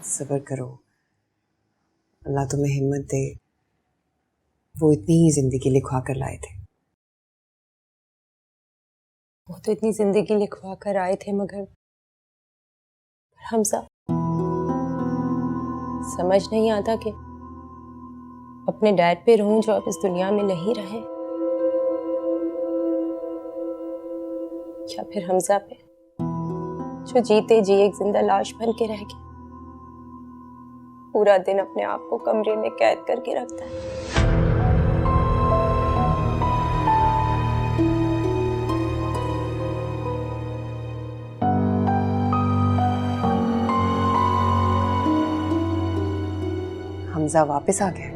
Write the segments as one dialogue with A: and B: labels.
A: सब्र करो, अल्लाह तुम्हें हिम्मत दे। वो इतनी ही जिंदगी लिखवा कर लाए थे।
B: वो तो इतनी जिंदगी लिखवा कर आए थे, मगर हमजा समझ नहीं आता कि अपने डैड पे रहूं जो अब इस दुनिया में नहीं रहे, या फिर हमजा पे जो जीते जी एक जिंदा लाश बन के रह गया, पूरा दिन अपने आप को कमरे में कैद करके रखता है।
A: हमजा वापस आ गया।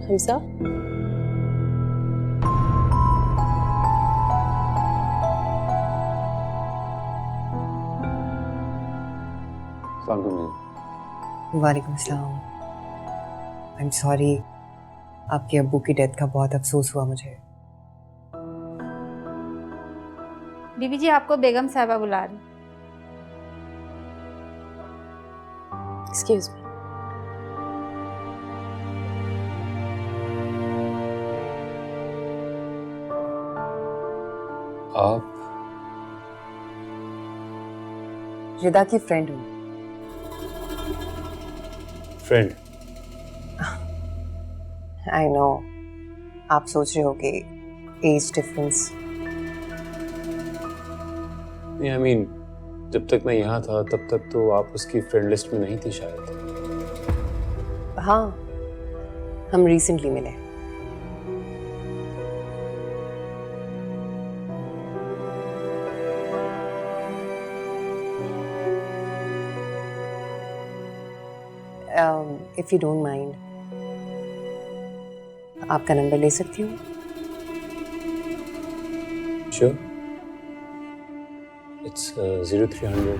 B: हमजा
A: वालेकुम सलाम। आई एम सॉरी, आपके अब्बू की डेथ का बहुत अफसोस हुआ मुझे।
C: बीबी जी आपको बेगम साहबा बुला रही।
B: Excuse me.
D: आप
A: रिदा की फ्रेंड हूँ।
D: फ्रेंड?
A: आई नो, आप सोच रहे हो कि एज डिफरेंस।
D: नहीं, आई मीन जब तक मैं यहाँ था तब तक तो आप उसकी फ्रेंड लिस्ट में नहीं थी शायद।
A: हाँ, हम रिसेंटली मिले। इफ यू डोंट माइंड, आपका नंबर ले सकती हूँ?
D: श्योर। इट्स 0300।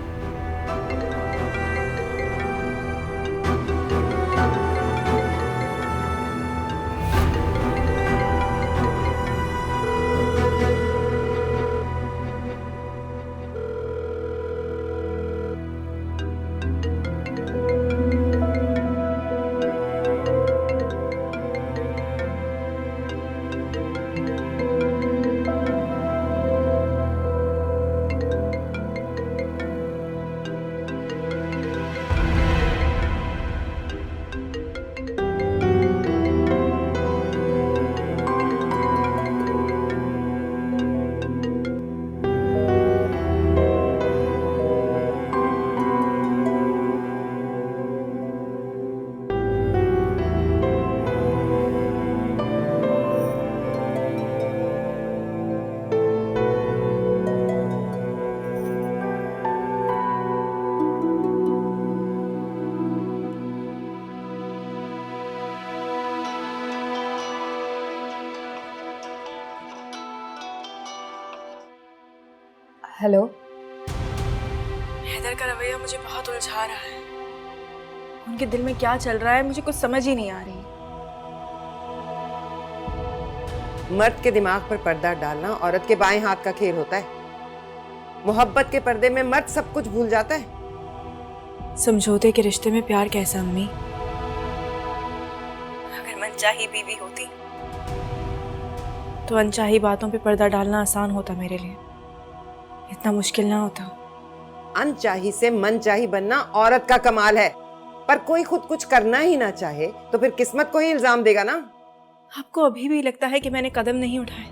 B: हेलो।
E: हैदर का रवैया मुझे बहुत उलझा रहा है। उनके दिल में क्या चल रहा है मुझे कुछ समझ ही नहीं आ रही।
F: मर्द के दिमाग पर पर्दा डालना औरत के बाएं हाथ का खेल होता है। मोहब्बत के पर्दे में मर्द सब कुछ भूल जाता है।
E: समझौते के रिश्ते में प्यार कैसा अम्मी? अगर मनचाही बीवी होती तो अनचाही बातों पे पर्दा डालना आसान होता मेरे लिए, इतना मुश्किल ना होता।
F: अनचाही से मनचाही बनना औरत का कमाल है, पर कोई खुद कुछ करना ही ना चाहे तो फिर किस्मत को ही इल्जाम देगा ना।
E: आपको अभी भी लगता है कि मैंने कदम नहीं उठाए?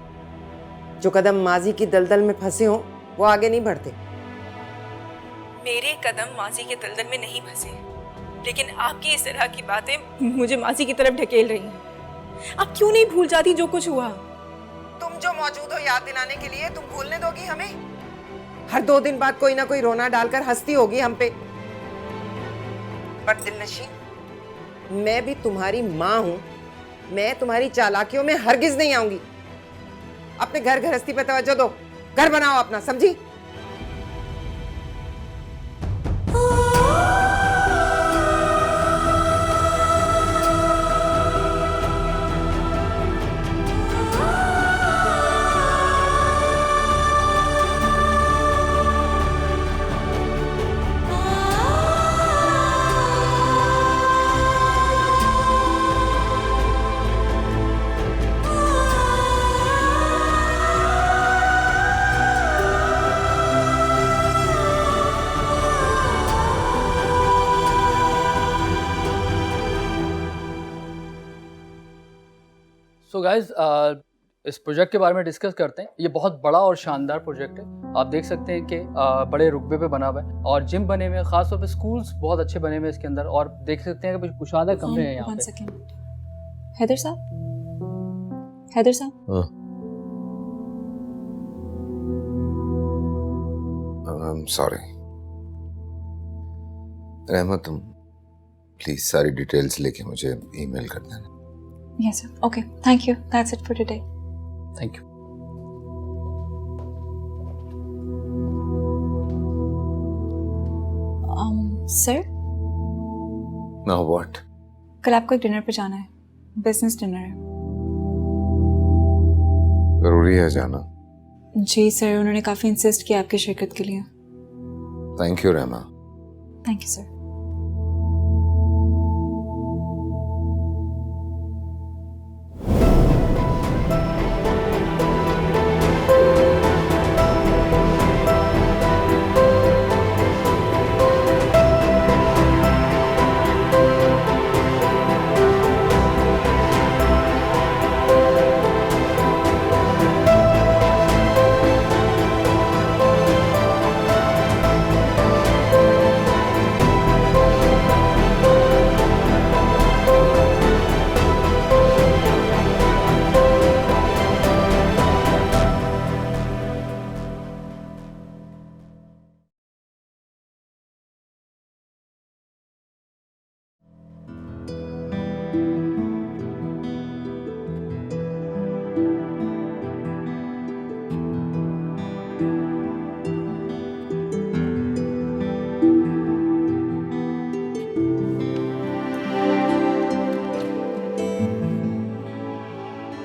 F: जो कदम माजी की दलदल में फंसे हो वो आगे नहीं बढ़ते।
E: मेरे कदम माजी के दलदल में नहीं फंसे, लेकिन आपकी इस तरह की बातें मुझे माजी की तरफ ढकेल रही हैं। आप क्यों नहीं भूल जाती जो कुछ हुआ?
F: तुम जो मौजूद हो याद दिलाने के लिए, तुम भूलने दोगी हमें? हर 2 दिन बाद कोई ना कोई रोना डालकर हंसती होगी हम पे। पर दिलनशीं, मैं भी तुम्हारी माँ हूं, मैं तुम्हारी चालाकियों में हरगिज नहीं आऊंगी। अपने घर गृहस्थी पे तवज्जो दो, घर बनाओ अपना, समझी?
G: सो गाइज इस प्रोजेक्ट के बारे में डिस्कस करते हैं। ये बहुत बड़ा और शानदार प्रोजेक्ट है। आप देख सकते हैं कि बड़े रुकबे पे बना हुआ है और जिम बने हुए हैं, खासतौर पे स्कूल्स बहुत अच्छे बने हुए हैं इसके अंदर, और देख सकते हैं कि कुशादा कमरे हैं यहाँ पे।
H: हैदर साहब, हैदर साहब,
I: सॉरी रहमा, तुम प्लीज सारी डिटेल्स लेके मुझे ईमेल कर देना।
H: Yes sir, okay, thank you, that's it for today.
G: Thank you.
H: Sir,
I: now what?
H: कल आपको एक डिनर पे जाना है, बिजनेस डिनर है।
I: जरूरी है जाना?
H: जी सर, उन्होंने काफी इंसिस्ट किया आपकी शिरकत के लिए।
I: Thank you Rahma.
H: Thank you sir.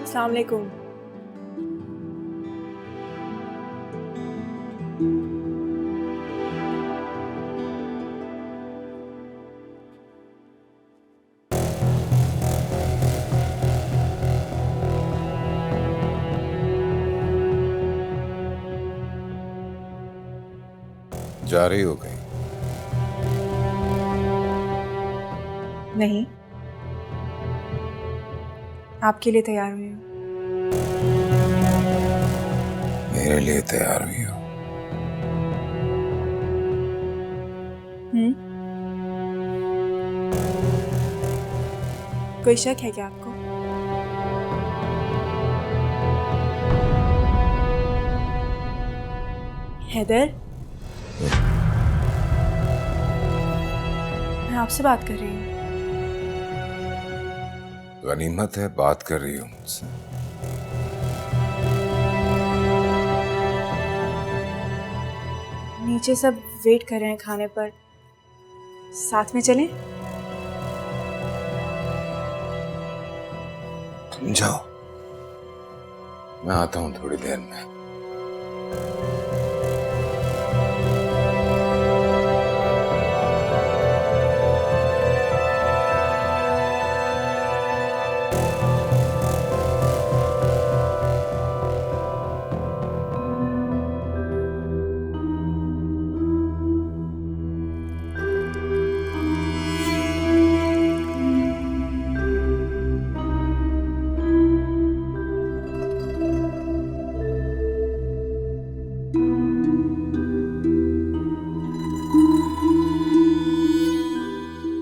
E: अस्सलाम वालेकुम।
I: जा रही हो कहीं?
E: नहीं, आपके लिए तैयार हुई हूँ।
I: मेरे लिए तैयार हुई हो?
E: कोई शक है क्या आपको? हैदर, मैं आपसे बात कर रही हूँ।
I: गनीमत है बात कर रही हो मुझसे।
E: नीचे सब वेट कर रहे हैं खाने पर, साथ में चलें?
I: तुम जाओ, मैं आता हूँ थोड़ी देर में।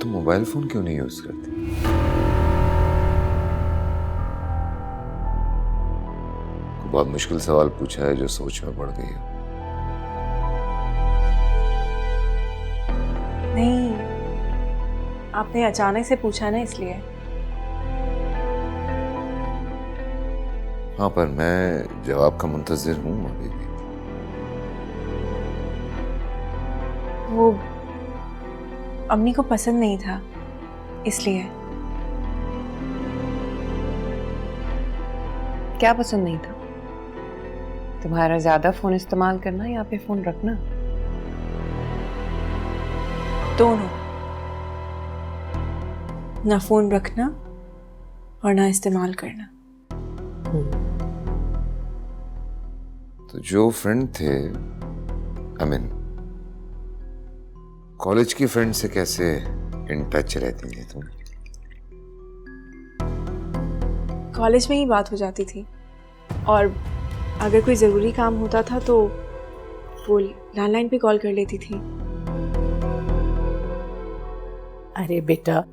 I: मोबाइल फोन क्यों नहीं यूज करते? बहुत मुश्किल सवाल पूछा है जो सोच में पड़ गई है।
E: नहीं, आपने अचानक से पूछा ना, इसलिए।
I: हाँ, पर मैं जवाब का मुंतजिर हूँ अभी भी।
E: वो अम्मी को पसंद नहीं था, इसलिए।
A: क्या पसंद नहीं था? तुम्हारा ज्यादा फोन इस्तेमाल करना या फिर फोन रखना?
E: दोनों। ना फोन रखना और ना इस्तेमाल करना।
I: तो जो फ्रेंड थे, कॉलेज की फ्रेंड से कैसे इन टच रहती थी तुम?
H: कॉलेज में ही बात हो जाती थी, और अगर कोई ज़रूरी काम होता था तो वो लैंडलाइन पे कॉल कर लेती थी।
J: अरे बेटा,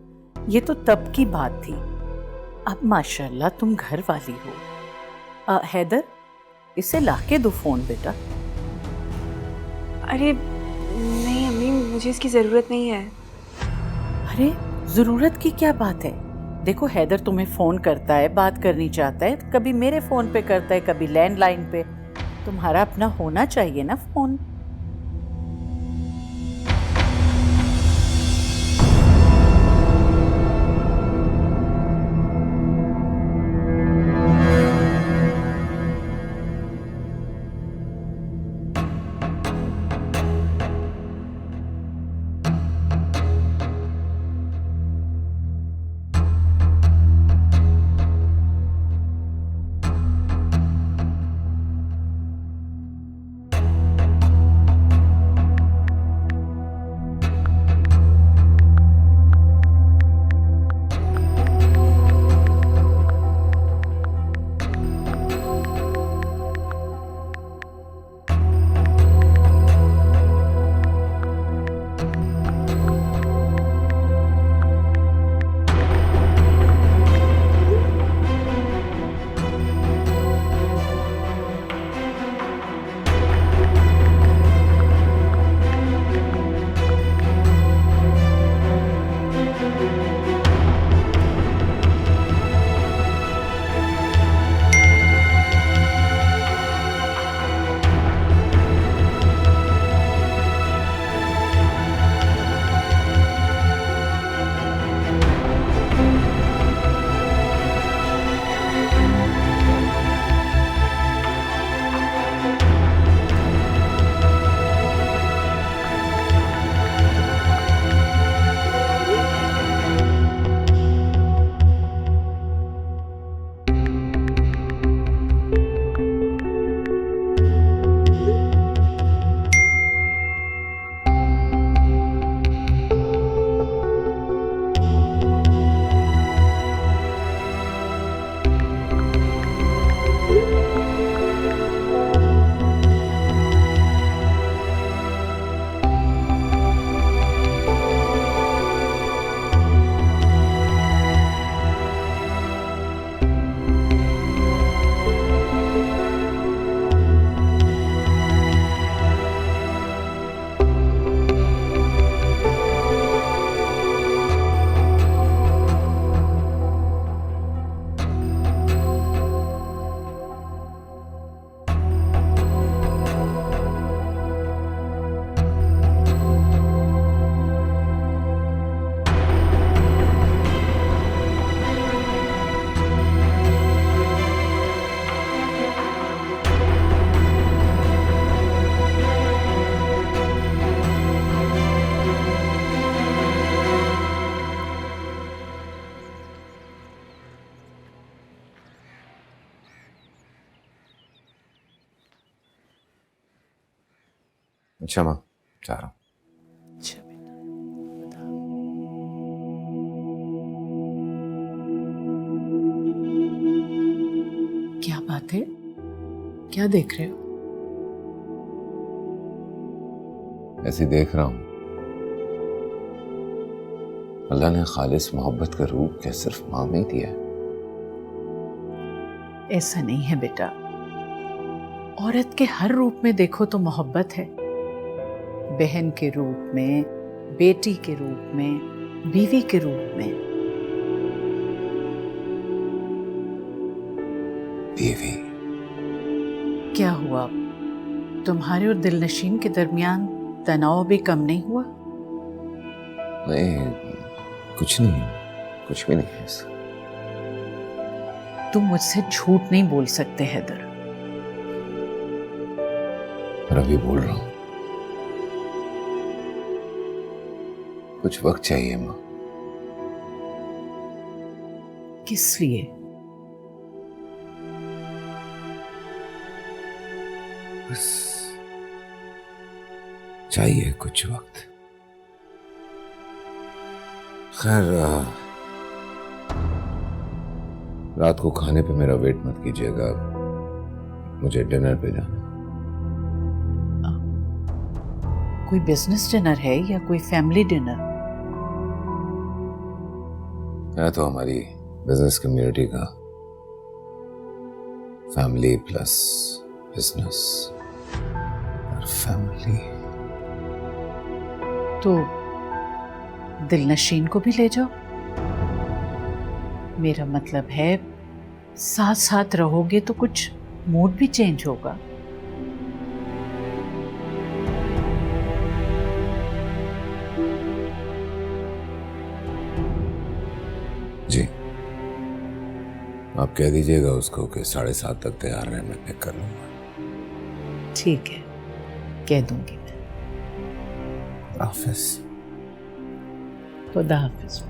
J: ये तो तब की बात थी, अब माशाल्लाह तुम घर वाली हो। हैदर, इसे लाके दो फोन बेटा।
H: अरे नहीं अम्मी, मुझे इसकी ज़रूरत नहीं है।
J: अरे ज़रूरत की क्या बात है? देखो हैदर तुम्हें फ़ोन करता है, बात करनी चाहता है, कभी मेरे फ़ोन पे करता है, कभी लैंडलाइन पे। तुम्हारा अपना होना चाहिए ना फ़ोन।
I: अच्छा माँ, जा रहा हूँ।
J: अच्छा बेटा, क्या बात है? क्या देख रहे हो?
I: ऐसे देख रहा हूँ, अल्लाह ने खालिस मोहब्बत का रूप क्या सिर्फ माँ में ही दिया है?
J: ऐसा नहीं है बेटा, औरत के हर रूप में देखो तो मोहब्बत है। बहन के रूप में, बेटी के रूप में, बीवी के रूप में।
I: बीवी?
J: क्या हुआ, तुम्हारे और दिलनशीन के दरमियान तनाव भी कम नहीं हुआ?
I: नहीं, कुछ नहीं, कुछ भी नहीं है ऐसा।
J: तुम मुझसे झूठ नहीं बोल सकते हैदर।
I: पर अभी बोल रहा हूं, कुछ वक्त चाहिए माँ।
J: किस लिए?
I: बस चाहिए कुछ वक्त। खैर, रात को खाने पे मेरा वेट मत कीजिएगा, मुझे डिनर पे जाना।
J: कोई बिजनेस डिनर है या कोई फैमिली डिनर?
I: है तो हमारी बिजनेस कम्युनिटी का फैमिली प्लस बिजनेस और फैमिली।
J: तो दिलनशीन को भी ले जाओ। मेरा मतलब है साथ साथ रहोगे तो कुछ मूड भी चेंज होगा।
I: जी, आप कह दीजिएगा उसको कि 7:30 तक तैयार रहे, मैं पिक कर लूंगा।
J: ठीक है, कह दूंगी मैं।
I: हाफिज।
J: खुदा हाफिज।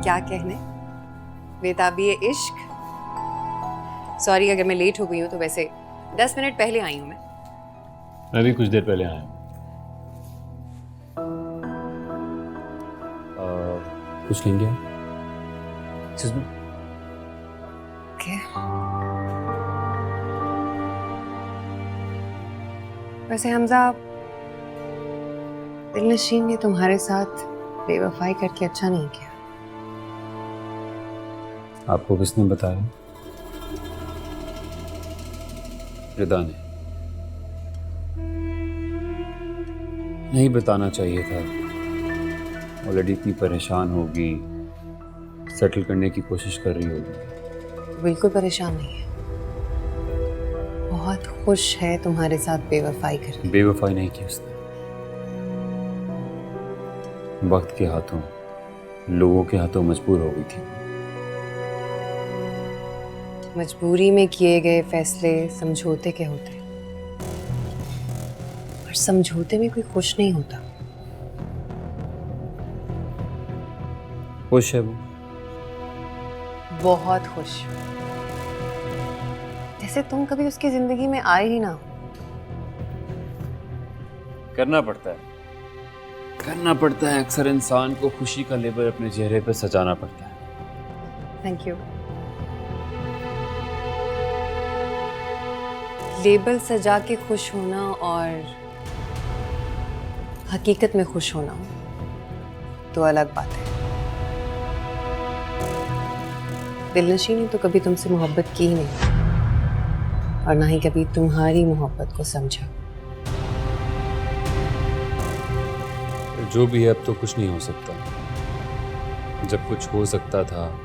A: क्या कहने, बेताबी इश्क। सॉरी अगर मैं लेट हो गई हूँ, तो वैसे 10 मिनट पहले आई हूँ
D: मैं भी कुछ देर पहले आया हूँ। कुछ लेंगे आप? Excuse me?
A: ओके। वैसे हमजा, दिलनशीन ने तुम्हारे साथ बेवफाई करके अच्छा नहीं किया।
D: आपको किसने बताया? रिदा ने। नहीं बताना चाहिए था, ऑलरेडी इतनी परेशान होगी, सेटल करने की कोशिश कर रही होगी।
A: बिल्कुल परेशान नहीं है, बहुत खुश है तुम्हारे साथ बेवफाई करके।
D: बेवफाई नहीं की उसने, वक्त के हाथों, लोगों के हाथों मजबूर हो गई थी।
A: मजबूरी में किए गए फैसले समझौते के होते हैं, और समझौते में कोई खुश नहीं होता।
D: खुश है वो,
A: बहुत खुश, जैसे तुम कभी उसकी जिंदगी में आए ही ना हो।
D: करना पड़ता है अक्सर इंसान को खुशी का लेबल अपने चेहरे पर सजाना पड़ता है।
A: Thank you. लेबल सजा के खुश होना और हकीकत में खुश होना तो अलग बात है। दिलनशीन ने तो कभी तुमसे मोहब्बत की ही नहीं, और ना ही कभी तुम्हारी मोहब्बत को समझा।
D: जो भी है, अब तो कुछ नहीं हो सकता। जब कुछ हो सकता था,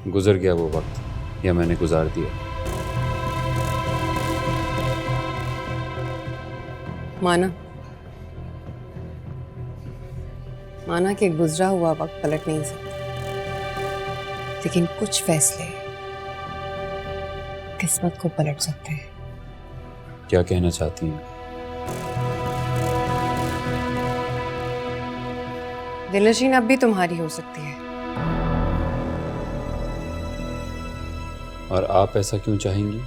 D: गुजर गया वो वक्त, या मैंने गुजार दिया।
A: माना कि गुजरा हुआ वक्त पलट नहीं सकता, लेकिन कुछ फैसले किस्मत को पलट सकते हैं।
D: क्या कहना चाहती हैं?
A: दिलनशीन अब भी तुम्हारी हो सकती है।
D: और आप ऐसा क्यों चाहेंगी?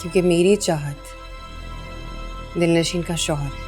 A: क्योंकि मेरी चाहत दिलनशीन का शौहर है।